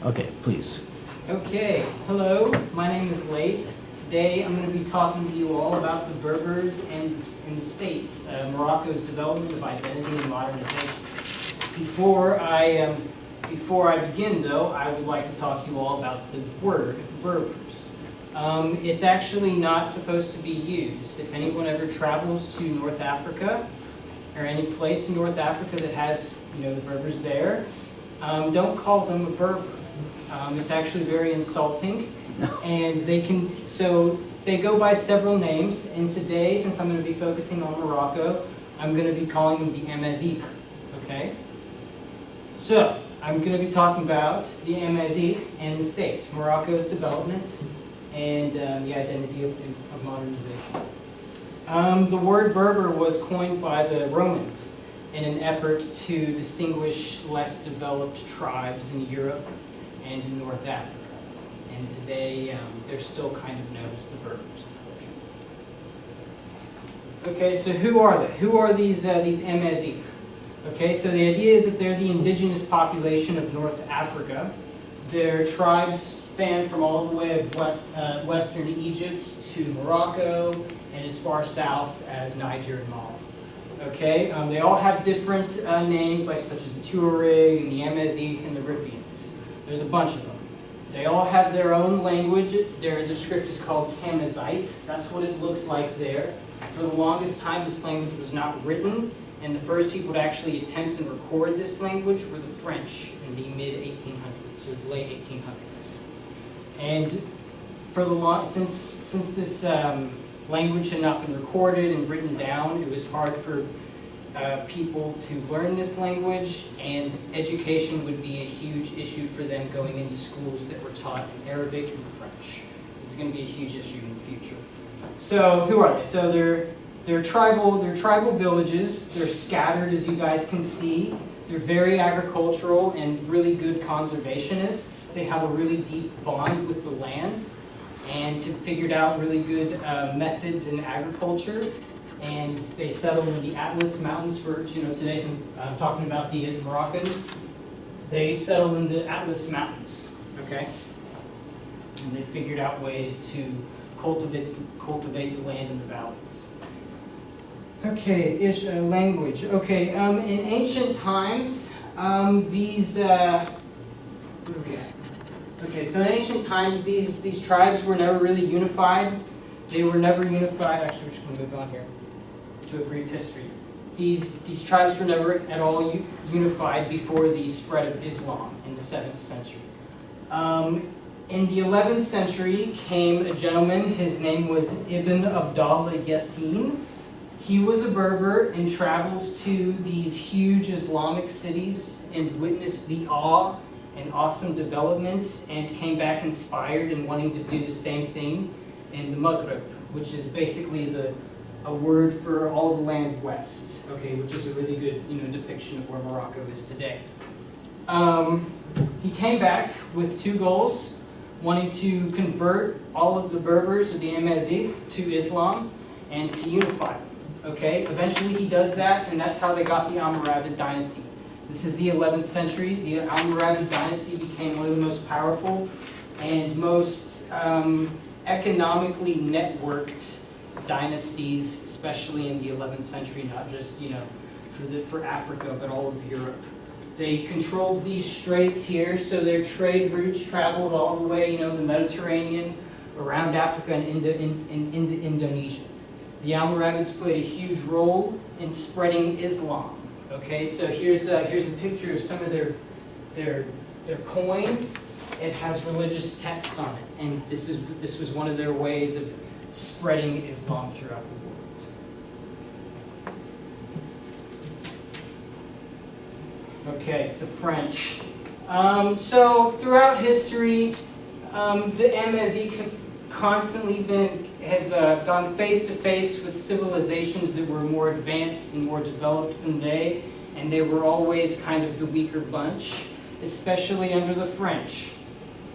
Okay, please. Okay, hello, my name is Laith. Today I'm going to be talking to you all about the Berbers and the state, Morocco's development of identity and modernization. Before I begin though, I would like to talk to you all about the word Berbers. It's actually not supposed to be used. If anyone ever travels to North Africa, or any place in North Africa that has, the Berbers there, don't call them a Berber. It's actually very insulting, and they go by several names, and today, since I'm going to be focusing on Morocco, I'm going to be calling them the Amazigh, okay? So, I'm going to be talking about the Amazigh and the state, Morocco's development, and the identity of modernization. The word Berber was coined by the Romans in an effort to distinguish less developed tribes in Europe and in North Africa. And today, they're still kind of known as the Berbers, unfortunately. Okay, so who are they? Who are these Amazigh? Okay, so the idea is that they're the indigenous population of North Africa. Their tribes span from all the way of western Egypt to Morocco and as far south as Niger and Mali. Okay, they all have different names, such as the Tuareg and the Amazigh and the Rifians. There's a bunch of them. They all have their own language. Their script is called Tamazight. That's what it looks like there. For the longest time, this language was not written, and the first people to actually attempt and record this language were the French in the mid-1800s, or the late 1800s. And for since this language had not been recorded and written down, it was hard for people to learn this language, and education would be a huge issue for them going into schools that were taught in Arabic and French. This is going to be a huge issue in the future. So who are they? So they're tribal villages. They're scattered, as you guys can see. They're very agricultural and really good conservationists. They have a really deep bond with the land, and have figured out really good methods in agriculture. And they settled in the Atlas Mountains for, today I'm talking about the Moroccans. They settled in the Atlas Mountains, okay? And they figured out ways to cultivate the land in the valleys. Okay, language. Okay, in ancient times, Okay, so in ancient times, these tribes were never really unified. They were never unified. Actually, we're just going to move on here to a brief history. These tribes were never at all unified before the spread of Islam in the 7th century. In the 11th century came a gentleman. His name was Ibn Abdallah Yassin. He was a Berber and traveled to these huge Islamic cities and witnessed the awe and awesome development, and came back inspired and wanting to do the same thing in the Maghreb, which is basically a word for all the land west, okay, which is a really good depiction of where Morocco is today. He came back with two goals, wanting to convert all of the Berbers, or the Amazigh, to Islam and to unify them. Okay, eventually he does that, and that's how they got the Almoravid dynasty. This is the 11th century. The Almoravid dynasty became one of the most powerful and most economically networked dynasties, especially in the 11th century, not just for Africa, but all of Europe. They controlled these straits here, so their trade routes traveled all the way, the Mediterranean, around Africa and into Indonesia. The Almoravids played a huge role in spreading Islam. Okay, so here's a picture of some of their coin. It has religious text on it, and this was one of their ways of spreading Islam throughout the world. Okay, the French. So throughout history, the Amazigh have constantly gone face to face with civilizations that were more advanced and more developed than they, and they were always kind of the weaker bunch, especially under the French.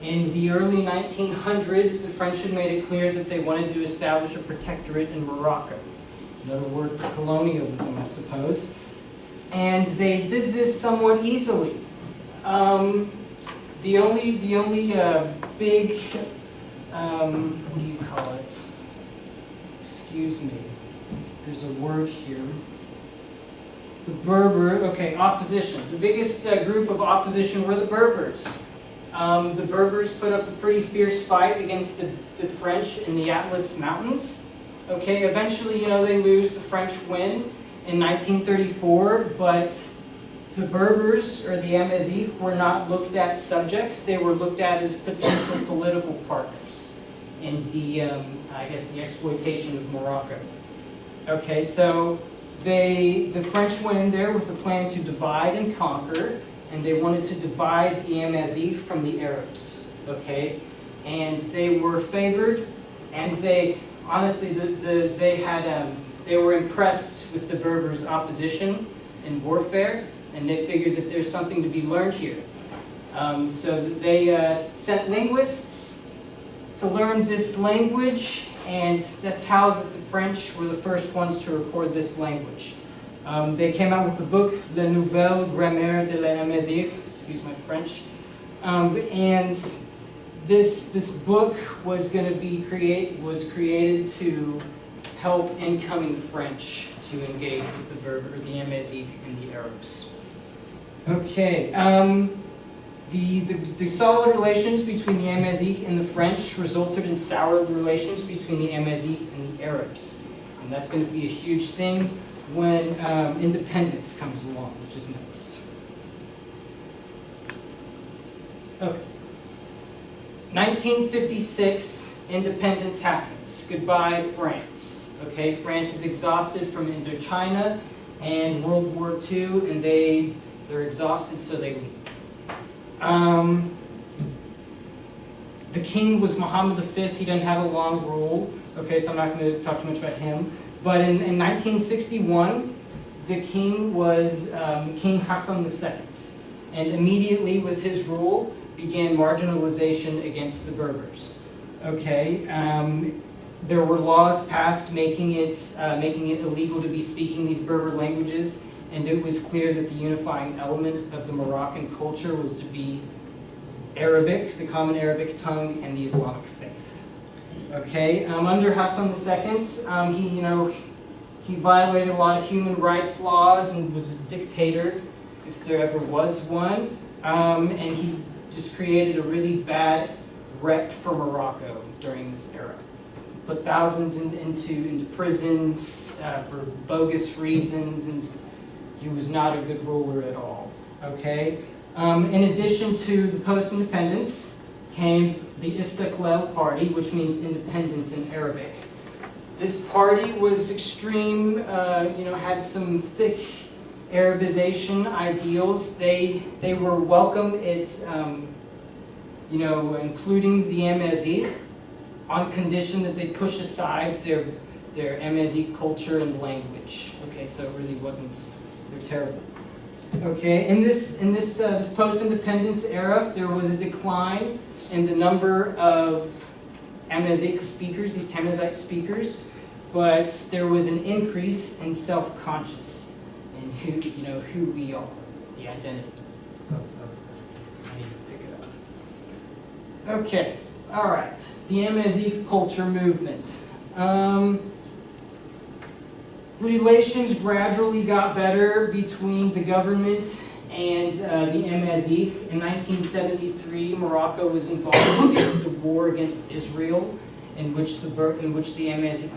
In the early 1900s, the French had made it clear that they wanted to establish a protectorate in Morocco. Another word for colonialism, I suppose. And they did this somewhat easily. The only big, what do you call it? Excuse me. There's a word here. The Berber, okay, opposition. The biggest group of opposition were the Berbers. The Berbers put up a pretty fierce fight against the French in the Atlas Mountains. Okay, eventually, they lose, the French win in 1934, but the Berbers, or the Amazigh, were not looked at subjects. They were looked at as potential political partners in the, I guess, the exploitation of Morocco. Okay, so the French went in there with a plan to divide and conquer, and they wanted to divide the Amazigh from the Arabs. Okay, and they were favored, and they honestly they were impressed with the Berbers' opposition and warfare, and they figured that there's something to be learned here. So they sent linguists to learn this language, and that's how the French were the first ones to record this language. They came out with the book La Nouvelle Grammaire de l'Amazigh, excuse my French, and this book was created to help incoming French to engage with the Berber, the Amazigh, and the Arabs. Okay, the solid relations between the Amazigh and the French resulted in sour relations between the Amazigh and the Arabs. And that's going to be a huge thing when independence comes along, which is next. Okay. 1956, independence happens. Goodbye, France. Okay, France is exhausted from Indochina and World War II, and they're exhausted, so they leave. The king was Muhammad V. He didn't have a long rule. Okay, so I'm not going to talk too much about him. But in 1961, the king was King Hassan II. And immediately with his rule began marginalization against the Berbers. Okay, there were laws passed making it illegal to be speaking these Berber languages, and it was clear that the unifying element of the Moroccan culture was to be Arabic, the common Arabic tongue, and the Islamic faith. Okay, under Hassan II, he violated a lot of human rights laws and was a dictator, if there ever was one, and he just created a really bad rep for Morocco during this era. Put thousands into prisons for bogus reasons, and he was not a good ruler at all. Okay. In addition to the post-independence came the Istiqlal Party, which means independence in Arabic. This party was extreme, had some thick Arabization ideals. They were welcome at, including the Amazigh, on condition that they push aside their Amazigh culture and language. Okay, so it really wasn't, they're terrible. Okay, in this post-independence era, there was a decline in the number of Amazigh speakers, these Tamazight speakers, but there was an increase in self-conscious and who we are, the identity of I need to pick it up. Okay, all right, the Amazigh culture movement. Relations gradually got better between the government and the Amazigh. In 1973, Morocco was involved against the war against Israel, in which the Amazigh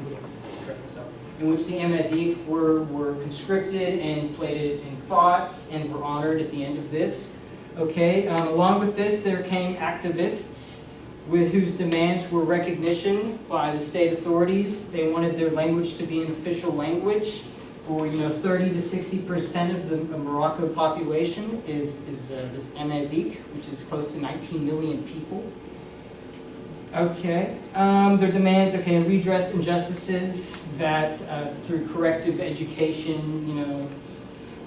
were conscripted and plated and fought and were honored at the end of this. Okay, along with this, there came activists whose demands were recognition by the state authorities. They wanted their language to be an official language. For 30 to 60% of the Morocco population is this Amazigh, which is close to 19 million people. Okay, their demands, redress injustices that through corrective education,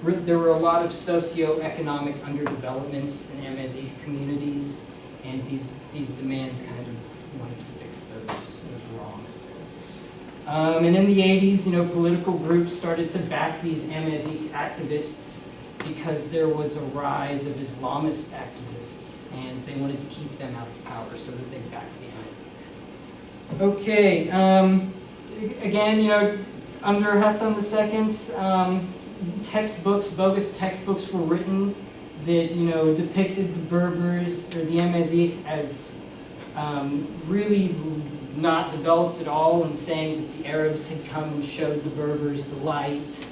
there were a lot of socio-economic underdevelopments in Amazigh communities. And these demands kind of wanted to fix those wrongs. And in the 80s, political groups started to back these Amazigh activists, because there was a rise of Islamist activists, and they wanted to keep them out of power so that they backed the Amazigh. Okay, again, you know, under Hassan II, textbooks, bogus textbooks were written that, you know, depicted the Berbers or the Amazigh as really not developed at all, and saying that the Arabs had come and showed the Berbers the light,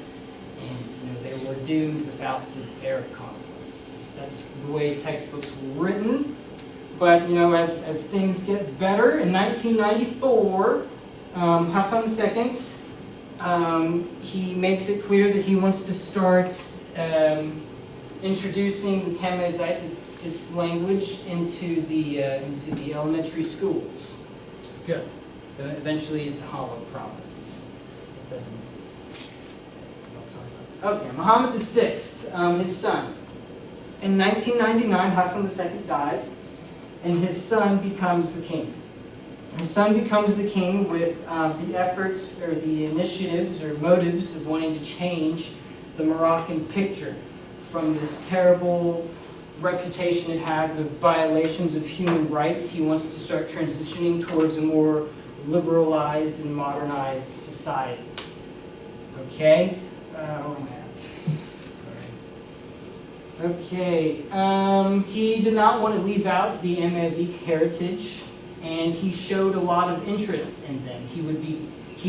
and, you know, they were doomed without the Arab conquests. That's the way textbooks were written. But, you know, as things get better, in 1994, Hassan II, he makes it clear that he wants to start introducing the Tamazight, this language, into the elementary schools, which is good. But eventually, it's a hollow promise. It doesn't. Okay, Muhammad VI, his son. In 1999, Hassan II dies, and his son becomes the king. His son becomes the king with the efforts or the initiatives or motives of wanting to change the Moroccan picture from this terrible reputation it has of violations of human rights. He wants to start transitioning towards a more liberalized and modernized society. Okay? Where am I at? Sorry. Okay. He did not want to leave out the Amazigh heritage, and he showed a lot of interest in them. He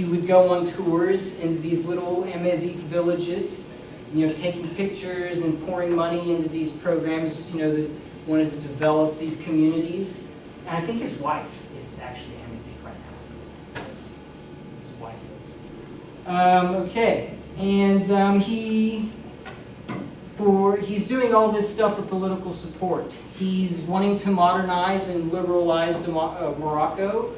would go on tours into these little Amazigh villages, you know, taking pictures and pouring money into these programs, you know, that wanted to develop these communities. And I think his wife is actually Amazigh right now. That's his wife is. Okay, and he's doing all this stuff for political support. He's wanting to modernize and liberalize Morocco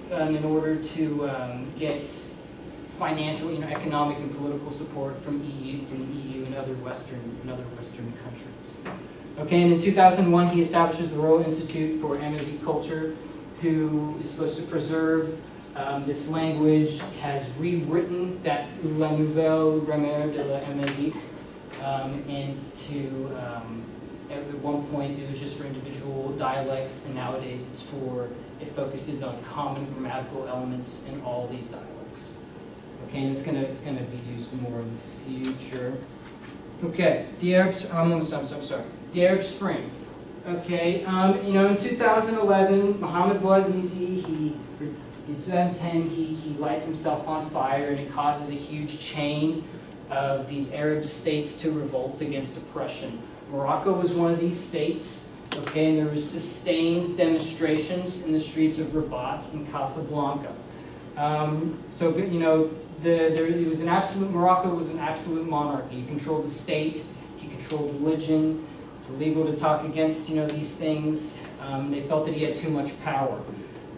in order to get financial, you know, economic and political support from the EU and other Western countries. Okay, and in 2001 he establishes the Royal Institute for Amazigh Culture, who is supposed to preserve this language, has rewritten that La Nouvelle Grammaire de la Amazigh, and to at one point it was just for individual dialects, and nowadays it focuses on common grammatical elements in all these dialects. Okay, and it's gonna be used more in the future. Okay, the Arabs. I'm sorry. The Arab Spring. Okay, you know, in 2011, Mohammed Bouazizi, in 2010, he lights himself on fire, and it causes a huge chain of these Arab states to revolt against oppression. Morocco was one of these states. Okay, and there was sustained demonstrations in the streets of Rabat and Casablanca. So, you know, Morocco was an absolute monarchy. He controlled the state, he controlled religion. It's illegal to talk against, you know, these things. They felt that he had too much power.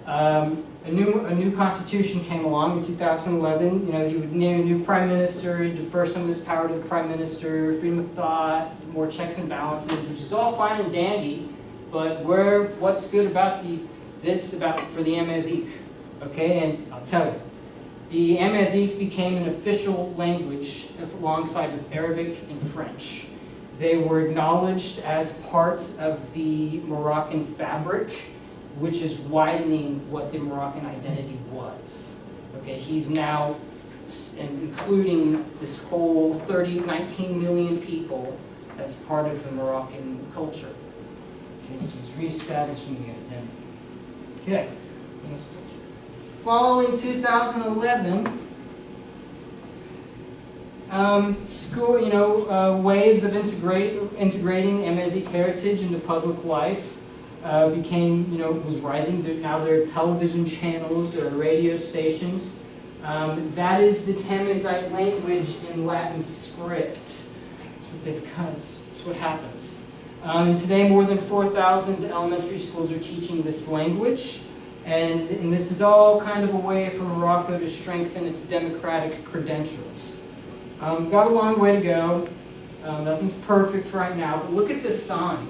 A new constitution came along in 2011. You know, he would name a new prime minister, defer some of his power to the prime minister, freedom of thought, more checks and balances, which is all fine and dandy. But what's good about for the Amazigh? Okay, and I'll tell you. The Amazigh became an official language alongside with Arabic and French. They were acknowledged as part of the Moroccan fabric, which is widening what the Moroccan identity was. Okay, he's now including this whole 19 million people as part of the Moroccan culture. Okay, so he's reestablishing the identity. Okay. Following 2011, waves of integrating Amazigh heritage into public life was rising. Now there are television channels, there are radio stations. That is the Tamazight language in Latin script. That's what happens. And today, more than 4,000 elementary schools are teaching this language. And this is all kind of a way for Morocco to strengthen its democratic credentials. We've got a long way to go. Nothing's perfect right now, but look at this sign.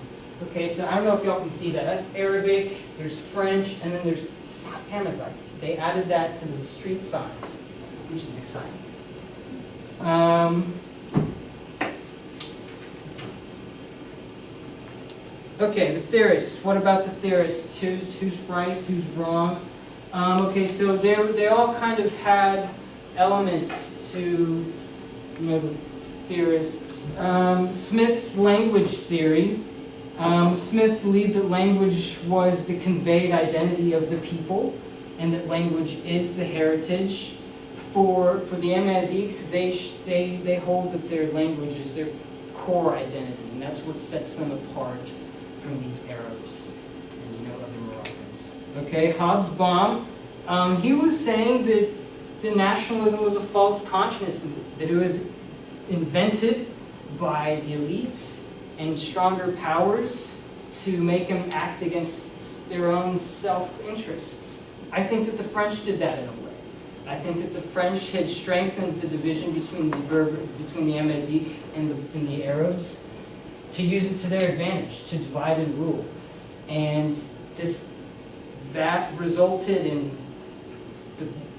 Okay, so I don't know if y'all can see that. That's Arabic, there's French, and then there's Amazigh. They added that to the street signs, which is exciting. Okay, the theorists. What about the theorists? Who's right? Who's wrong? Okay, so they all kind of had elements to, the theorists. Smith's language theory. Smith believed that language was the conveyed identity of the people, and that language is the heritage. For the Amazigh, they hold that their language is their core identity, and that's what sets them apart from these Arabs and other Moroccans. Okay, Hobsbawm, he was saying that the nationalism was a false consciousness, that it was invented by the elites and stronger powers to make them act against their own self-interests. I think that the French did that in a way. I think that the French had strengthened the division between the Amazigh and the Arabs to use it to their advantage, to divide and rule. And that resulted in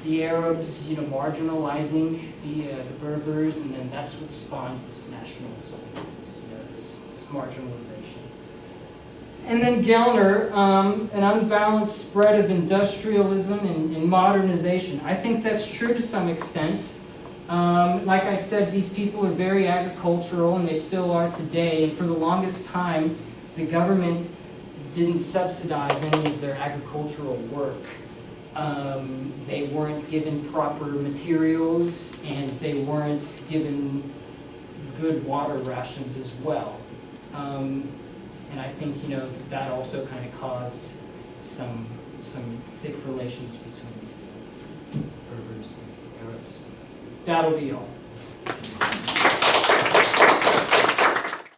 the Arabs, marginalizing the Berbers, and then that's what spawned this nationalism, this marginalization. And then Gellner, an unbalanced spread of industrialism and modernization. I think that's true to some extent. Like I said, these people are very agricultural, and they still are today. And for the longest time, the government didn't subsidize any of their agricultural work. They weren't given proper materials, and they weren't given good water rations as well. And I think that also kind of caused some thick relations between the Berbers and the Arabs. That'll be all.